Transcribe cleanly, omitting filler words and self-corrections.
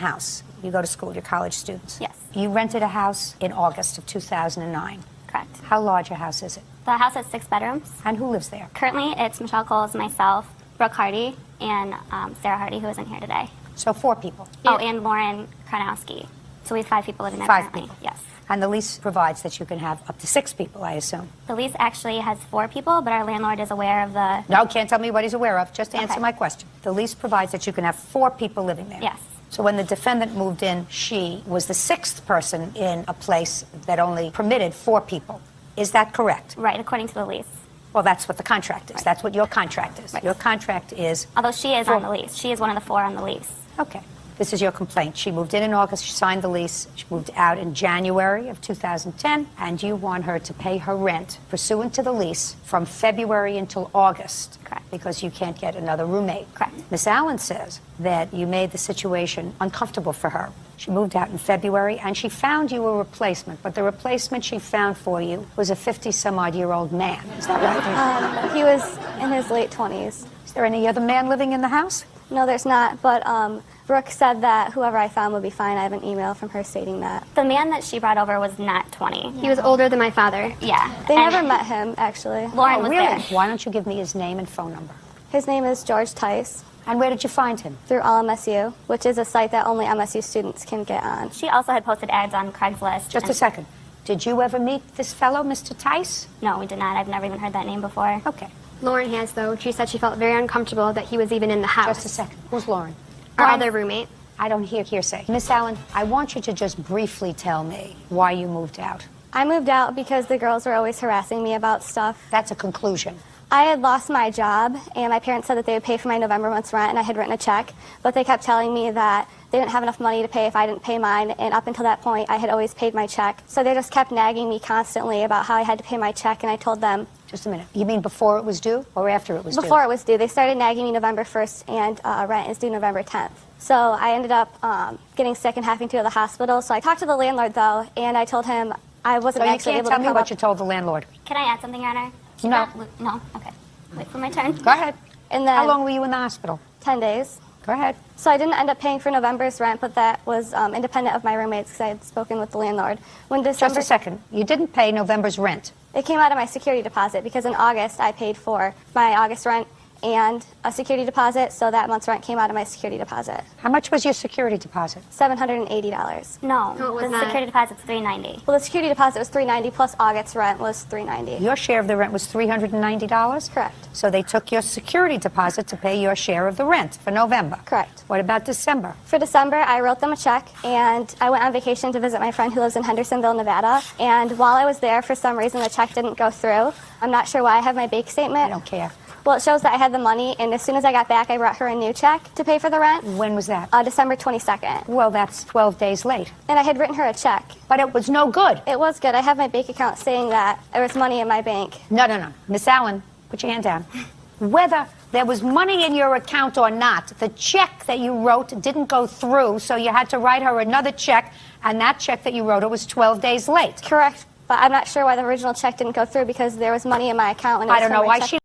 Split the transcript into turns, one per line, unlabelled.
house. You go to school, you're college students.
Yes.
You rented a house in August of 2009.
Correct.
How large a house is it?
The house has 6 bedrooms.
And who lives there?
Currently, it's Michelle Coles, myself, Brooke Hardy, and Sarah Hardy, who isn't here today.
So 4 people.
Oh, and Lauren Kranowski. So we have 5 people living there
5
currently.
people.
Yes.
And the lease provides that you can have up to 6 people, I assume.
The lease actually has 4 people, but our landlord is aware of the...
No, can't tell me what he's aware of. Just answer
Okay.
my question. The lease provides that you can have 4 people living there.
Yes.
So when the defendant moved in, she was the 6th person in a place that only permitted 4 people. Is that correct?
Right, according to the lease.
Well, that's what the contract is.
Right.
That's what your contract is.
Right.
Your contract is...
Although she is on the lease. She is one of the 4 on the lease.
Okay. This is your complaint. She moved in August, she signed the lease, she moved out in January of 2010, and you want her to pay her rent pursuant to the lease from February until August.
Correct.
Because you can't get another roommate.
Correct.
Miss Allen says that you made the situation uncomfortable for her. She moved out in February, and she found you a replacement, but the replacement she found for you was a 50-some-odd-year-old man. Is that right?
He was in his late 20s.
Is there any other man living in the house?
No, there's not, but Brooke said that whoever I found would be fine. I have an email from her stating that.
The man that she brought over was not 20.
He was older than my father.
Yeah.
They
And
never met him, actually.
Lauren
Oh,
was
really?
there.
Why don't you give me his name and phone number?
His name is George Tice,
And where did you find him?
through AllMSU, which is a site that only MSU students can get on.
She also had posted ads on Craigslist.
Just a
and-
second. Did you ever meet this fellow, Mr. Tice?
No, we did not. I've never even heard that name before.
Okay.
Lauren has, though. She said she felt very uncomfortable that he was even in the house.
Just a second. Who's Lauren?
Our
Lauren-
other roommate.
I don't hear hearsay. Miss Allen, I want you to just briefly tell me why you moved out.
I moved out because the girls were always harassing me about stuff.
That's a conclusion.
I had lost my job, and my parents said that they would pay for my November month's rent, and I had written a check, but they kept telling me that they didn't have enough money to pay if I didn't pay mine, and up until that point, I had always paid my check. So they just kept nagging me constantly about how I had to pay my check, and I told them...
Just a minute. You mean before it was due or after it was due?
Before it was due. They started nagging me November 1st, and rent is due November 10th. So I ended up getting sick and having to go to the hospital. So I talked to the landlord, though, and I told him I wasn't
So you
actually
can't
able
tell
to
me
come
what
up.
you told the landlord.
Can I add something, Your Honor?
No.
No? Okay. Wait for my turn.
Go ahead.
And then
How long were you in the hospital?
10 days.
Go ahead.
So I didn't end up paying for November's rent, but that was independent of my roommates because I had spoken with the landlord. When December,
Just a second. You didn't pay November's rent.
It came out of my security deposit because in August I paid for my August rent and a security deposit, so that month's rent came out of my security deposit.
How much was your security deposit?
$780.
No.
No, it was
the
not.
security deposit's $390.
Well, the security deposit was $390 plus August's rent was $390.
Your share of the rent was $390?
Correct.
So they took your security deposit to pay your share of the rent for November?
Correct.
What about December?
For December, I wrote them a check, and I went on vacation to visit my friend who lives in Hendersonville, Nevada. And while I was there, for some reason, the check didn't go through. I'm not sure why. I have my bank statement.
I don't care.
Well, it shows that I had the money, and as soon as I got back, I brought her a new check to pay for the rent,
When was that?
December 22nd.
Well, that's 12 days late.
And I had written her a check.
But it was no good.
It was good. I have my bank account saying that there was money in my bank.
No. Miss Allen, put your hand down. Whether there was money in your account or not, the check that you wrote didn't go through, so you had to write her another check, and that check that you wrote her was 12 days late.
Correct. But I'm not sure why the original check didn't go through because there was money in my account. When it
I
was
don't
for
know
my
why
check.
she